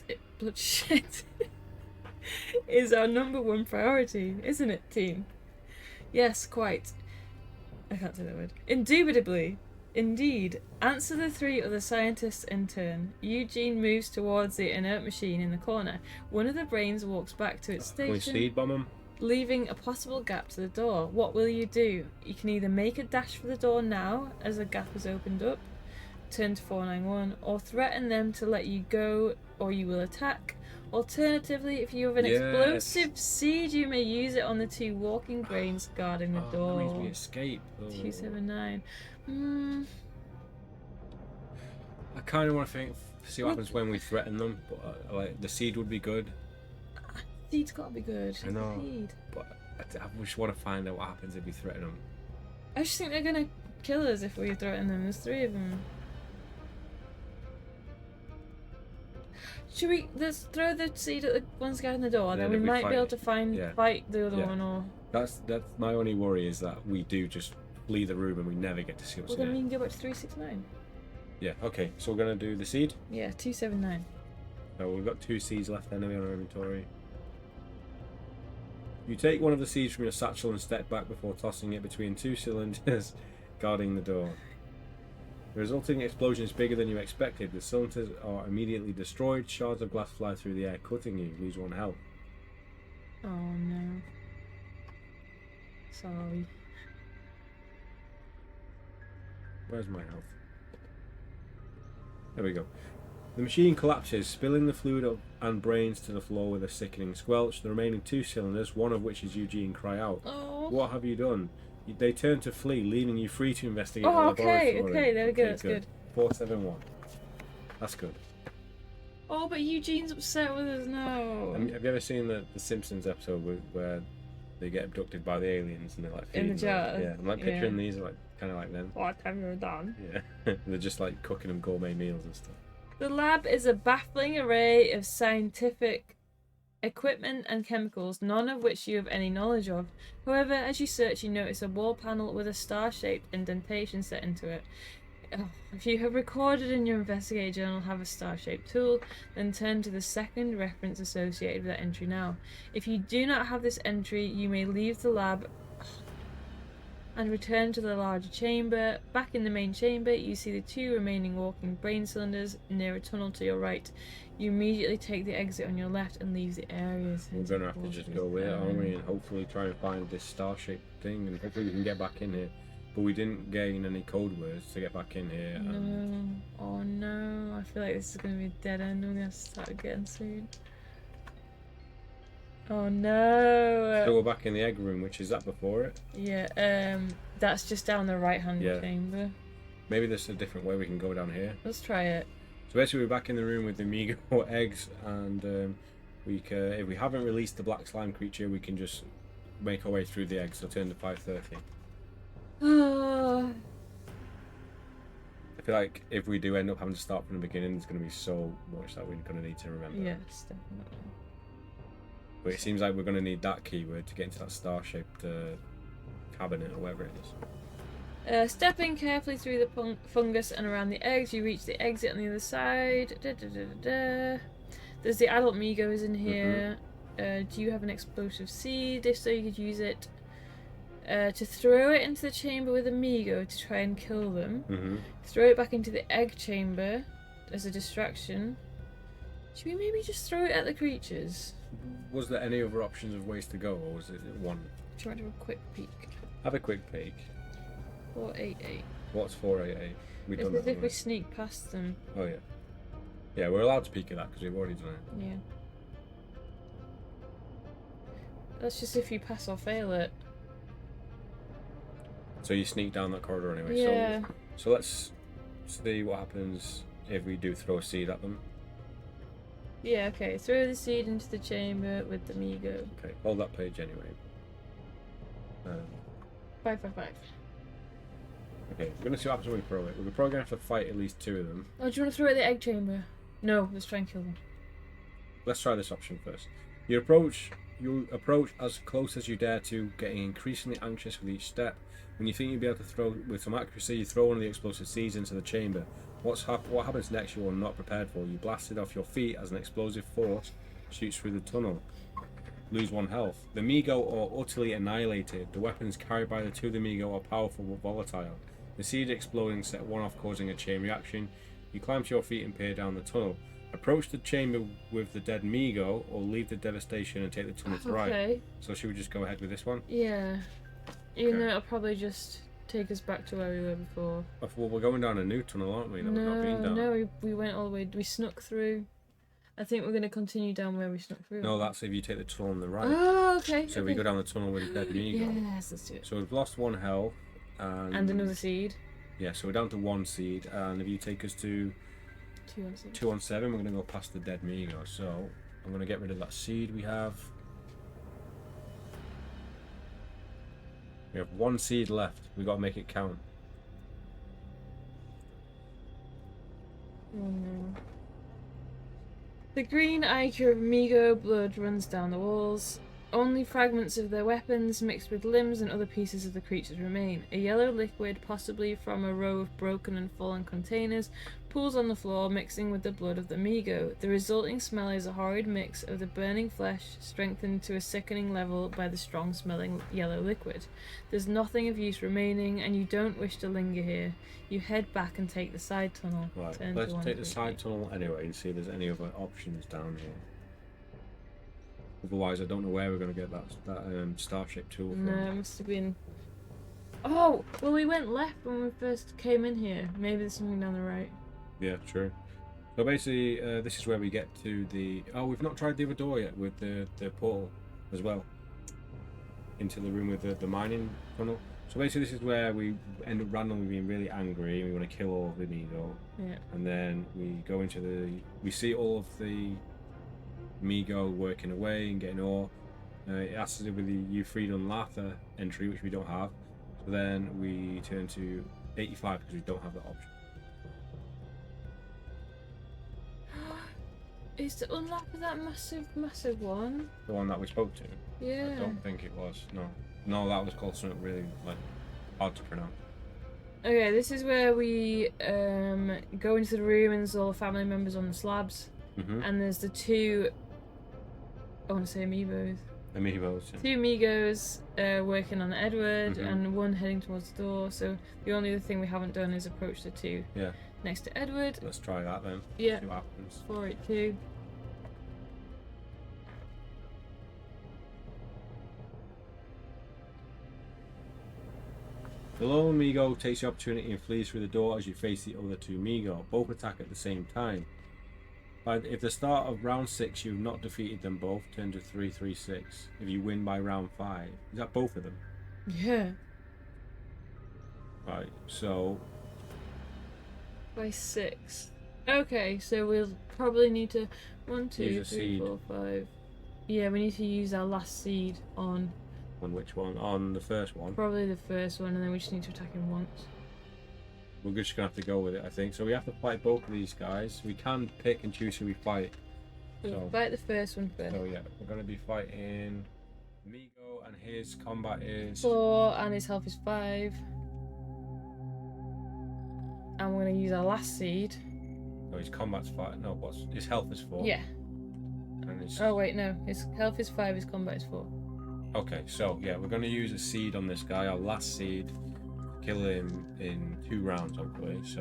is our #1 priority, isn't it, team? Yes, quite. I can't say that word. Indubitably. Indeed. Answer the 3 other scientists in turn. Eugene moves towards the inert machine in the corner. One of the brains walks back to its Can we station, speed bomb them? leaving a possible gap to the door. What will you do? You can either make a dash for the door now, as the gap has opened up, turn to 491, or threaten them to let you go, or you will attack. Alternatively, if you have an explosive seed, you may use it on the 2 walking brains guarding the door. That means we escape. 279. I kind of want to see what happens when we threaten them, but like the seed would be good. Seed's gotta be good. I know. Seed. But I just want to find out what happens if we threaten them. I just think they're gonna kill us if we threaten them. There's 3 of them. Should we let's throw the seed at the ones guarding the door, then we if we might be able to fight the other Yeah. one, or That's my only worry is that we do just flee the room and we never get to see what's well then in we it. can go back to 369. Yeah. Okay. So we're gonna do the seed. Yeah, 279. So we've got 2 seeds left anyway on our inventory. You take one of the seeds from your satchel and step back before tossing it between 2 cylinders guarding the door. The resulting explosion is bigger than you expected. The cylinders are immediately destroyed. Shards of glass fly through the air, cutting you. Lose 1 health. Oh no. Sorry. Where's my health? There we go. The machine collapses, spilling the fluid and brains to the floor with a sickening squelch. The remaining 2 cylinders, one of which is Eugene, cry out. Oh. What have you done? They turn to flee, leaving you free to investigate Oh, the okay, laboratory. okay, there we go, that's good. 471. That's good. Oh, but Eugene's upset with us now. Have you ever seen the Simpsons episode where they get abducted by the aliens and they're like In the feeding them? jar. Yeah, I'm like picturing these are like kind of like them. What have you done? Yeah, they're just like cooking them gourmet meals and stuff. The lab is a baffling array of scientific equipment and chemicals, none of which you have any knowledge of. However, as you search, you notice a wall panel with a star-shaped indentation set into it. If you have recorded in your investigator journal have a star-shaped tool, then turn to the second reference associated with that entry now. If you do not have this entry, you may leave the lab and return to the larger chamber. Back in the main chamber, you see the 2 remaining walking brain cylinders near a tunnel to your right. You immediately take the exit on your left and leave the area. We're going to have to just go with it, aren't we? And hopefully try and find this star-shaped thing, and hopefully we can get back in here. But we didn't gain any code words to get back in here. No. Oh no. I feel like this is going to be a dead end. We're going to start again soon. Oh no. So we're back in the egg room, which is that before it? Yeah, that's just down the right-hand Yeah. chamber. Maybe there's a different way we can go down here. Let's try it. So basically we're back in the room with the Amigo eggs, and we can, if we haven't released the black slime creature, we can just make our way through the eggs. So turn to 530. Oh. I feel like if we do end up having to start from the beginning, there's going to be so much that we're going to need to remember. Yes, definitely. But it seems like we're going to need that keyword to get into that star-shaped cabinet or whatever it is. Stepping carefully through the fungus and around the eggs, you reach the exit on the other side. There's the adult Migos in here. Do you have an explosive seed? If so, you could use it to throw it into the chamber with Amigo to try and kill them. Throw it back into the egg chamber as a distraction. Should we maybe just throw it at the creatures? Was there any other options of ways to go, or was it one? Do you want to have a quick peek? Have a quick peek. 488. What's 488? We It's done as that. if we sneak past them. Oh yeah. Yeah, we're allowed to peek at that because we've already done it. Yeah. That's just if you pass or fail it. So you sneak down that corridor anyway. Yeah. So let's see what happens if we do throw a seed at them. Yeah, okay. Throw the seed into the chamber with the Migo. Okay, hold that page anyway. 555. Okay, we're gonna see what happens when we throw it. We're probably gonna have to fight at least 2 of them. Oh, do you want to throw it at the egg chamber? No, let's try and kill them. Let's try this option first. You approach as close as you dare to, getting increasingly anxious with each step. When you think you'll be able to throw with some accuracy, you throw one of the explosive seeds into the chamber. What happens next you are not prepared for. You blast it off your feet as an explosive force shoots through the tunnel. Lose 1 health. The Migo are utterly annihilated. The weapons carried by the 2 of the Migo are powerful but volatile. The seed exploding set one off, causing a chain reaction. You climb to your feet and peer down the tunnel. Approach the chamber with the dead Migo, or leave the devastation and take the tunnel to right. Okay. So should we just go ahead with this one? Yeah. Even Okay. though it'll probably just take us back to where we were before. Well, we're going down a new tunnel, aren't we? That we've not been down. No, we went all the way. We snuck through. I think we're going to continue down where we snuck through. No, that's if you take the tunnel on the right. Oh, okay. So okay. we go down the tunnel with the dead Migo. Yes, let's do it. So we've lost 1 health. And another seed. Yeah, so we're down to 1 seed. And if you take us to 2 on 7. 2 on 7, we're going to go past the dead Migo. So I'm going to get rid of that seed we have. We have 1 seed left. We got to make it count. Oh no. The green ichor of Migo blood runs down the walls. Only fragments of their weapons mixed with limbs and other pieces of the creatures remain. A yellow liquid, possibly from a row of broken and fallen containers, pools on the floor, mixing with the blood of the Migo. The resulting smell is a horrid mix of the burning flesh, strengthened to a sickening level by the strong-smelling yellow liquid. There's nothing of use remaining, and you don't wish to linger here. You head back and take the side tunnel. Right, Turn let's to take the 138. side tunnel anyway and see if there's any other options down here. Otherwise, I don't know where we're going to get that starship tool from. No, it must have been... Oh! Well, we went left when we first came in here. Maybe there's something down the right. Yeah, true. So basically, this is where we get to the... Oh, we've not tried the other door yet with the portal as well. Into the room with the mining tunnel. So basically, this is where we end up randomly being really angry and we want to kill all of the Migo. Yeah. And then we go into the... We see all of the Migo working away and getting ore. It asks us with the You Freed on Latha entry, which we don't have. So then we turn to 85 because we don't have that option. Is the unlock of that massive one? The one that we spoke to? Yeah. I don't think it was. No, that was called something really hard to pronounce. Okay, this is where we go into the room and there's all the family members on the slabs. Mm-hmm. And there's the 2... I want to say amiibos. Amiibos. Yeah. 2 Migos working on Edward Mhm. and 1 heading towards the door. So the only other thing we haven't done is approach the 2 Yeah. next to Edward. Let's try that then. Yeah. See what happens. 482. The lone Migo takes the opportunity and flees through the door as you face the other 2 Migo. Both attack at the same time. If the start of round 6 you've not defeated them both, turn to 336. If you win by round 5. Is that both of them? Yeah. Right, so... By 6. Okay, so we'll probably need to... 1, 2, Use a 3, seed. 4, 5. Yeah, we need to use our last seed on On which one? On the first one. probably the first one, and then we just need to attack him once. We're just going to have to go with it, I think. So we have to fight both of these guys. We can pick and choose who we fight. We'll So- fight the first one first. So yeah, we're going to be fighting Migo, and his combat is... 4, and his health is 5. And we're going to use our last seed. No, his combat's 5. No, his health is 4. Yeah. And his... Oh, wait, no. His health is 5, his combat is 4. Okay, so yeah, we're going to use a seed on this guy, our last seed. Kill him in 2 rounds, hopefully. So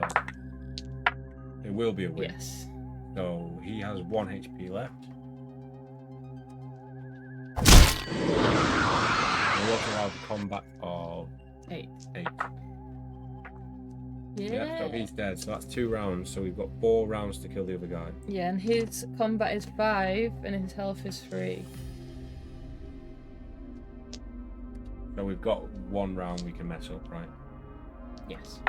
it will be a win. Yes. So he has 1 HP left. We also have combat of 8. 8. Yeah. So he's dead. So that's 2 rounds. So we've got 4 rounds to kill the other guy. Yeah, and his combat is 5 and his health is 3. So we've got 1 round we can mess up, right? Yes.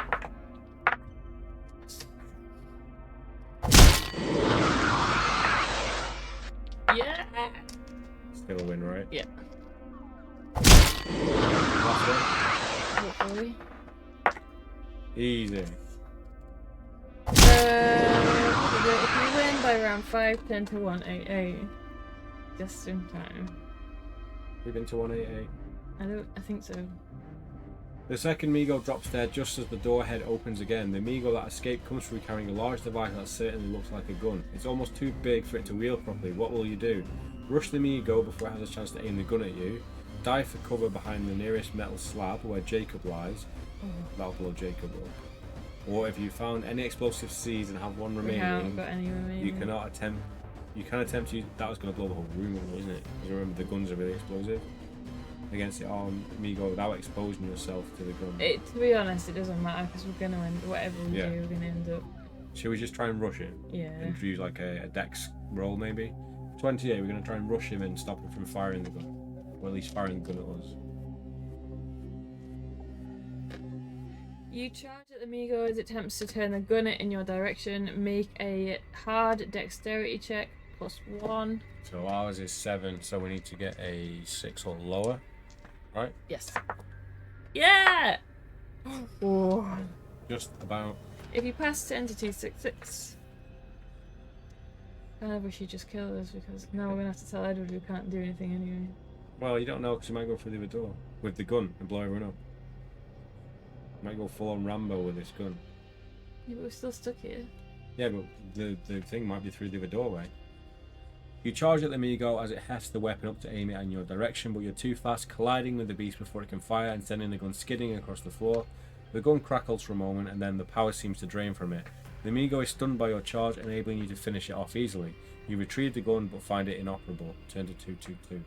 Yeah. Still a win, right? Yeah. Last Hopefully. one. Easy. If you win by round 5, 10 to 188. Just in time. We've been to 188. I think so. The second Meagle drops dead just as the door head opens again. The Meagle that escaped comes through carrying a large device that certainly looks like a gun. It's almost too big for it to wield properly. What will you do? Rush the Meagle before it has a chance to aim the gun at you. Dive for cover behind the nearest metal slab where Jacob lies. That'll blow Jacob up. Or if you found any explosive seeds and have 1 We remaining, haven't got any remaining. you can attempt to use, that was going to blow the whole room up, wasn't it? Because remember the guns are really explosive. Against the armed Meagle without exposing yourself to the gun. To be honest, it doesn't matter because we're gonna end whatever we do. We're gonna end up. Should we just try and rush it? Yeah. And use like a dex roll maybe? 28. We're gonna try and rush him and stop him from firing the gun, or at least firing the gun at us. You charge at the Meagle as it attempts to turn the gun in your direction. Make a hard dexterity check +1. So ours is 7, so we need to get a 6 or lower, right? Yes. Yeah. Oh. Just about. If you pass 10 to 266. I wish you just killed us because now we're gonna have to tell Edward we can't do anything anyway. Well, you don't know because you might go through the other door with the gun and blow everyone up. You might go full on Rambo with this gun. Yeah, but we're still stuck here. Yeah, but the thing might be through the other doorway. You charge at the Meagle as it hefts the weapon up to aim it in your direction, but you're too fast, colliding with the beast before it can fire and sending the gun skidding across the floor. The gun crackles for a moment and then the power seems to drain from it. The Meagle is stunned by your charge, enabling you to finish it off easily. You retrieve the gun but find it inoperable. Turn to 222.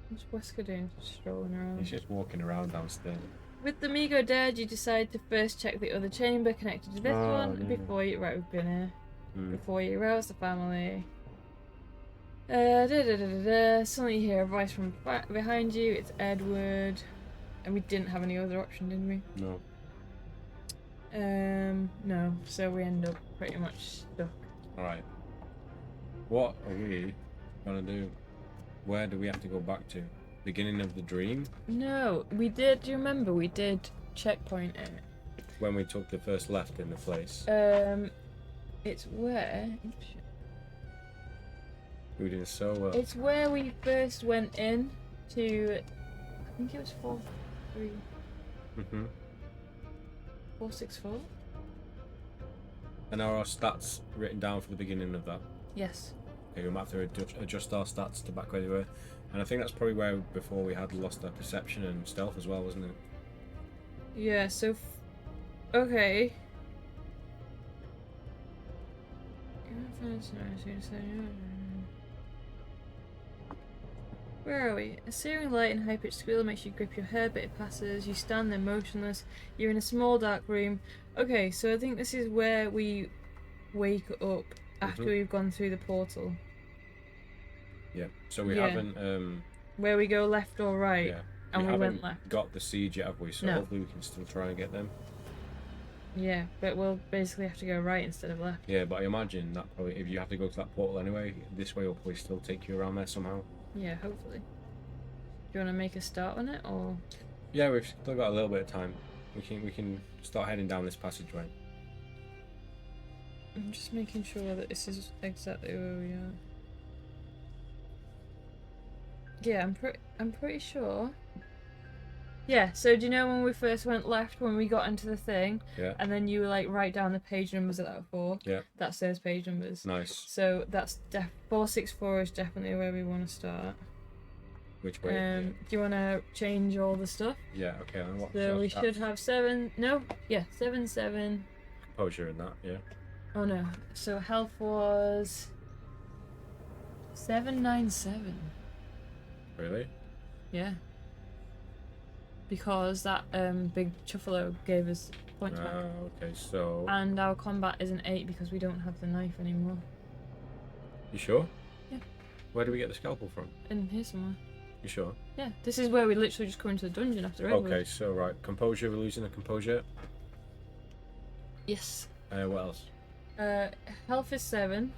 What's Wesker doing? Just strolling around. He's just walking around downstairs. With the Meagle dead, you decide to first check the other chamber connected to this one before you. Right, we've been here. Before you rouse the family. Suddenly you hear a voice from behind you. It's Edward. And we didn't have any other option, didn't we? No. No. So we end up pretty much stuck. Alright. What are we gonna do? Where do we have to go back to? Beginning of the dream? No, we did. Do you remember we did checkpoint it? When we took the first left in the place. It's where. We did so well. It's where we first went in to. I think it was 4-3. 464. And are our stats written down for the beginning of that? Yes. Okay, we might have to adjust our stats to back where they were. And I think that's probably where before we had lost our perception and stealth as well, wasn't it? Yeah, so... okay. Where are we? A searing light and high-pitched squeal makes you grip your hair, but it passes. You stand there motionless. You're in a small dark room. Okay, so I think this is where we wake up after we've gone through the portal. Yeah. So we haven't where we go left or right. Yeah. And we went left. Got the siege yet, have we? So no. Hopefully we can still try and get them. Yeah, but we'll basically have to go right instead of left. Yeah, but I imagine that probably if you have to go to that portal anyway, this way will probably still take you around there somehow. Yeah, hopefully. Do you want to make a start on it, or? Yeah, we've still got a little bit of time. We can start heading down this passageway. I'm just making sure that this is exactly where we are. Yeah, I'm pretty sure. Yeah, so do you know when we first went left when we got into the thing? Yeah. And then you like write down the page numbers that were for? Yeah. That's those page numbers. Nice. So that's 464 is definitely where we want to start. Which way? Yeah. Do you want to change all the stuff? Yeah, okay. And what So we should have 7. No, yeah, 7, 7. Composure in that, yeah. Oh no. So health was 797. Really? Yeah. Because that big Chuffalo gave us points back. Okay, so. And our combat is an 8 because we don't have the knife anymore. You sure? Yeah. Where do we get the scalpel from? In here somewhere. You sure? Yeah. This is where we literally just go into the dungeon after Redwood. Okay, so right. Composure, we're losing the composure. Yes. What else? Health is 7.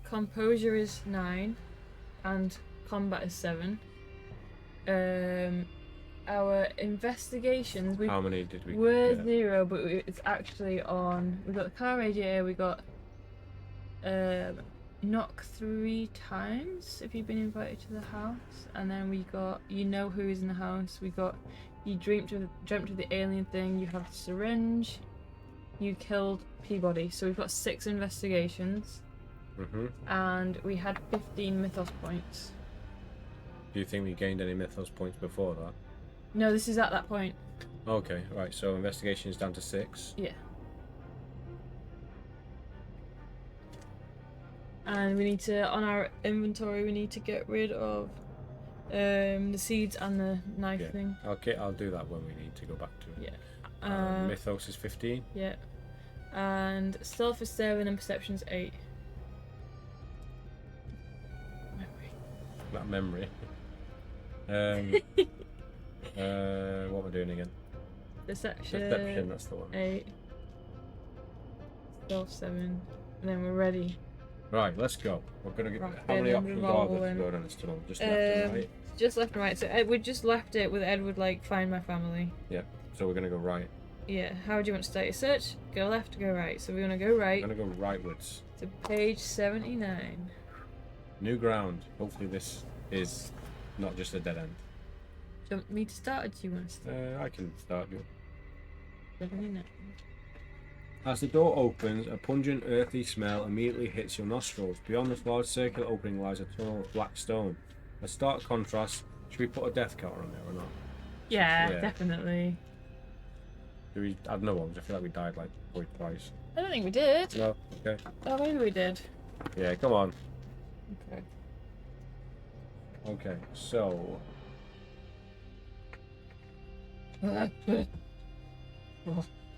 Composure is 9. And combat is 7. Our investigations How many did we were get? 0, but it's actually on. We got the car radiator. We got knock 3 times if you've been invited to the house, and then we got who is in the house. We got you dreamt of the alien thing. You have the syringe. You killed Peabody. So we've got 6 investigations. And we had 15 mythos points. Do you think we gained any mythos points before that? No, this is at that point. Okay, right, so investigation is down to 6. Yeah. And we need to, on our inventory, we need to get rid of the seeds and the knife thing. Okay, I'll do that when we need to go back to it. Yeah. Mythos is 15. Yeah. And stealth is 7 and perception's 8. That memory. What am I doing again? Deception, that's the one. 8. Stealth 7. And then we're ready. Right, let's go. We're gonna get. Rock How many bend, options are there to revolve, go down this tunnel? Just left and right. Just left and right. So Edward just left it with Edward find my family. Yeah. So we're gonna go right. Yeah. How do you want to start your search? Go left, go right. So we're gonna go right. We're gonna go rightwards. To page 79. New ground. Hopefully this is not just a dead end. Do you want me to start or do you want to start? I can start you. 79. As the door opens, a pungent, earthy smell immediately hits your nostrils. Beyond this large circular opening lies a tunnel of black stone. A stark contrast. Should we put a death counter on there or not? Yeah, Yeah. definitely. Do we add no ones? I feel like we died probably twice. I don't think we did. No? Okay. Oh, maybe we did. Yeah, come on. Okay. Okay, so.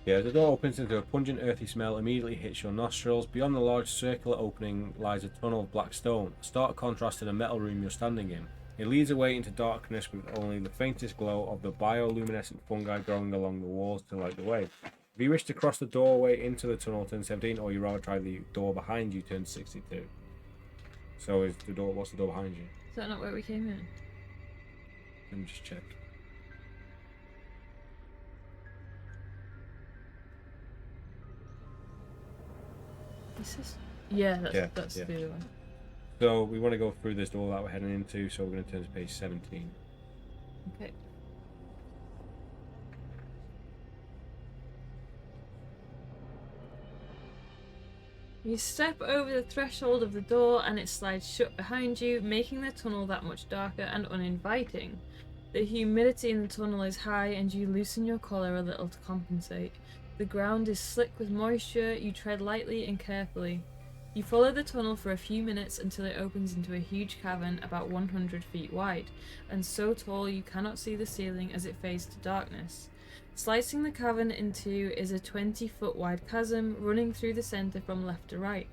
Yeah, the door opens into a pungent, earthy smell immediately hits your nostrils. Beyond the large circular opening lies a tunnel of black stone, a stark contrast to the metal room you're standing in. It leads away into darkness with only the faintest glow of the bioluminescent fungi growing along the walls to light the way. If you wish to cross the doorway into the tunnel, turn 17, or you rather try the door behind you, turn 62. So is the door? What's the door behind you? Is that not where we came in? Let me just check. Is this? Yeah, that's yeah. the other one. So we want to go through this door that we're heading into, so we're going to turn to page 17. Okay. You step over the threshold of the door and it slides shut behind you, making the tunnel that much darker and uninviting. The humidity in the tunnel is high and you loosen your collar a little to compensate. The ground is slick with moisture, you tread lightly and carefully. You follow the tunnel for a few minutes until it opens into a huge cavern about 100 feet wide, and so tall you cannot see the ceiling as it fades to darkness. Slicing the cavern in two is a 20-foot wide chasm running through the centre from left to right.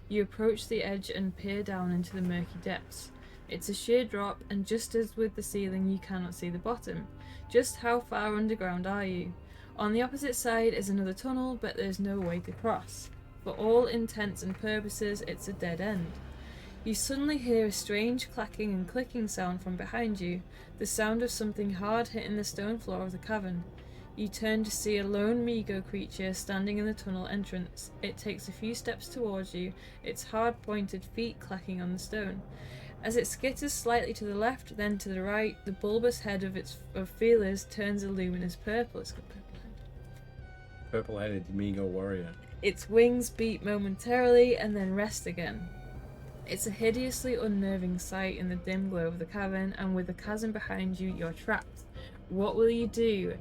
You approach the edge and peer down into the murky depths. It's a sheer drop, and just as with the ceiling you cannot see the bottom. Just how far underground are you? On the opposite side is another tunnel, but there's no way to cross. For all intents and purposes, it's a dead end. You suddenly hear a strange clacking and clicking sound from behind you, the sound of something hard hitting the stone floor of the cavern. You turn to see a lone Migo creature standing in the tunnel entrance. It takes a few steps towards you, its hard-pointed feet clacking on the stone. As it skitters slightly to the left, then to the right, the bulbous head of feelers turns a luminous purple. It's got purple head. Purple-headed Migo warrior. Its wings beat momentarily and then rest again. It's a hideously unnerving sight in the dim glow of the cavern, and with the chasm behind you, you're trapped. What will you do?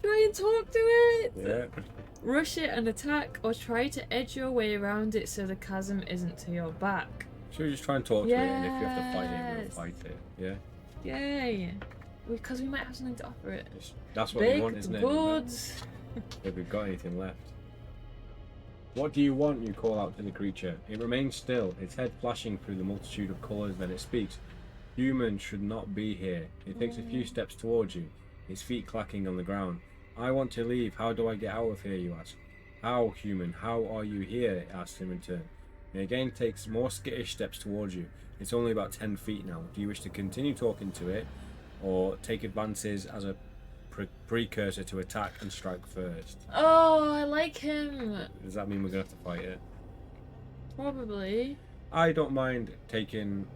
Try and talk to it! Yeah. Rush it and attack, or try to edge your way around it so the chasm isn't to your back. Should we just try and talk to it, and if you have to fight it, we'll fight it. Yeah? Yay! Because we might have something to offer it. That's what we want, isn't it? Goods! If we've got anything left. What do you want? You call out to the creature. It remains still, its head flashing through the multitude of colours, then it speaks. Humans should not be here. It takes a few steps towards you, its feet clacking on the ground. I want to leave. How do I get out of here, you ask? How, human? How are you here? It asks in return. It again takes more skittish steps towards you. It's only about 10 feet now. Do you wish to continue talking to it, or take advances as a precursor to attack and strike first? Oh, I like him! Does that mean we're going to have to fight it? Probably. I don't mind taking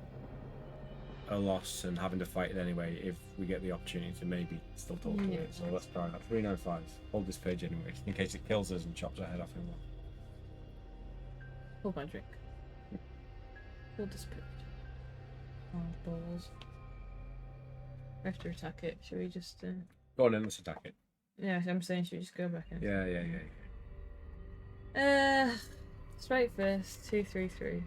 a loss and having to fight it anyway if we get the opportunity to maybe still talk to it. So let's try that. 395. Hold this page anyway, in case it kills us and chops our head off in one. Hold my drink. Hold this page. Oh, balls. We have to attack it. Should we just... Go on then, let's attack it. Yeah, I'm saying should we just go back in? Yeah. Strike first. 2, 3, 3.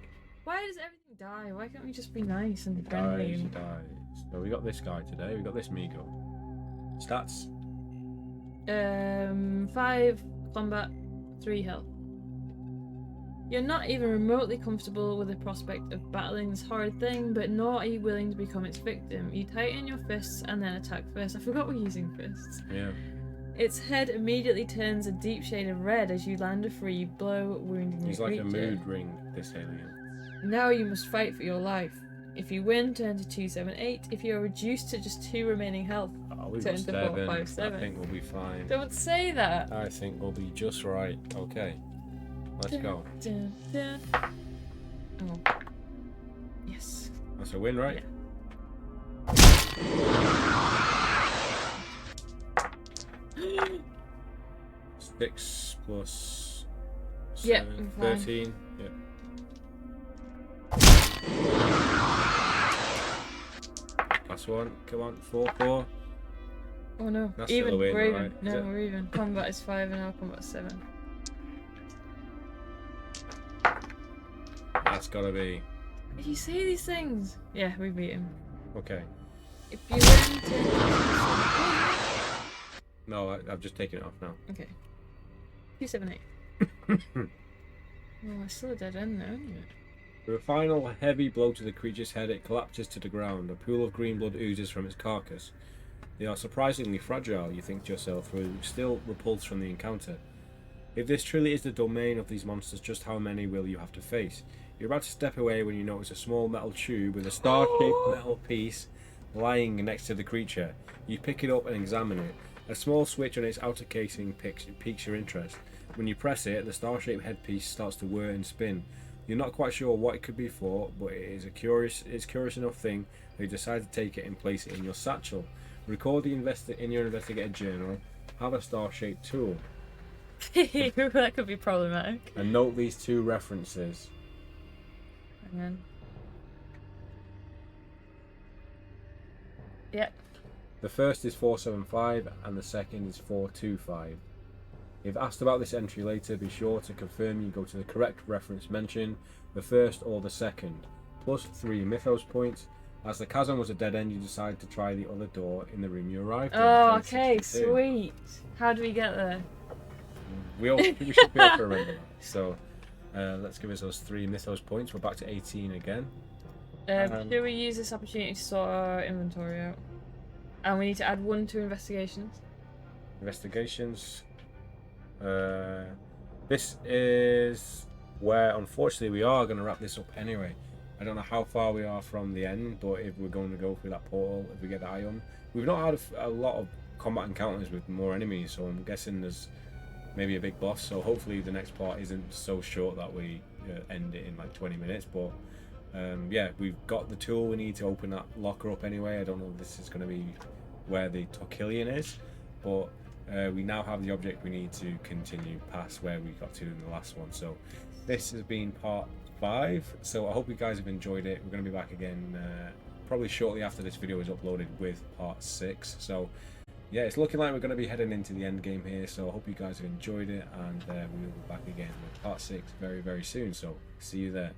Why does everything die? Why can't we just be nice and friendly? Dies. So we got this guy today. We got this Migo. Stats. 5 combat, 3 health. You're not even remotely comfortable with the prospect of battling this horrid thing, but nor are you willing to become its victim. You tighten your fists and then attack first. I forgot we're using fists. Yeah. Its head immediately turns a deep shade of red as you land a free blow, wounding the He's creature. like a mood ring, this alien. Now you must fight for your life. If you win, turn to 278. If you are reduced to just 2 remaining health, We've turn got to 7. 457. I think we'll be fine. Don't say that. I think we'll be just right. Okay. Let's go. Oh. Yes. That's a win, right? Yeah. 6 plus 7, Yeah, I'm 13. Yeah. Plus 1. Come on. 4, 4. Oh no. That's Even. still a win, We're even. right? No, we're even. Combat is 5 and our combat 7. That's gotta be. You say these things. Yeah, we beat him. Okay. If you win, turn to No, I've just taken it off now. Okay. 278. Oh, it's still a dead end though, isn't it? With a final heavy blow to the creature's head, it collapses to the ground. A pool of green blood oozes from its carcass. They are surprisingly fragile, you think to yourself, though still repulsed from the encounter. If this truly is the domain of these monsters, just how many will you have to face? You're about to step away when you notice a small metal tube with a star-shaped metal piece lying next to the creature. You pick it up and examine it. A small switch on its outer casing piques your interest. When you press it, the star-shaped headpiece starts to whir and spin. You're not quite sure what it could be for, but it's a curious enough thing that you decide to take it and place it in your satchel. Record the in your investigator journal. Have a star-shaped tool. That could be problematic. And note these 2 references. Hang on. Yep. The first is 475 and the second is 425. If asked about this entry later, be sure to confirm you go to the correct reference mentioned, the first or the second. Plus 3 mythos points. As the chasm was a dead end, you decide to try the other door in the room you arrived in. Oh, okay, sweet. How do we get there? We should be able to remember that. So let's give us those 3 mythos points. We're back to 18 again. Should we use this opportunity to sort our inventory out? And we need to add 1 to investigations. Investigations. This is where, unfortunately, we are going to wrap this up anyway. I don't know how far we are from the end, but if we're going to go through that portal, if we get the ion. We've not had a lot of combat encounters with more enemies, so I'm guessing there's maybe a big boss. So hopefully the next part isn't so short that we end it in like 20 minutes. But yeah, we've got the tool we need to open that locker up anyway. I don't know if this is going to be where the Torkillion is, but we now have the object we need to continue past where we got to in the last one. So this has been part 5. So I hope you guys have enjoyed it. We're going to be back again probably shortly after this video is uploaded with part 6. So yeah, it's looking like we're going to be heading into the end game here. So I hope you guys have enjoyed it, and we will be back again with part 6 very, very soon. So see you there.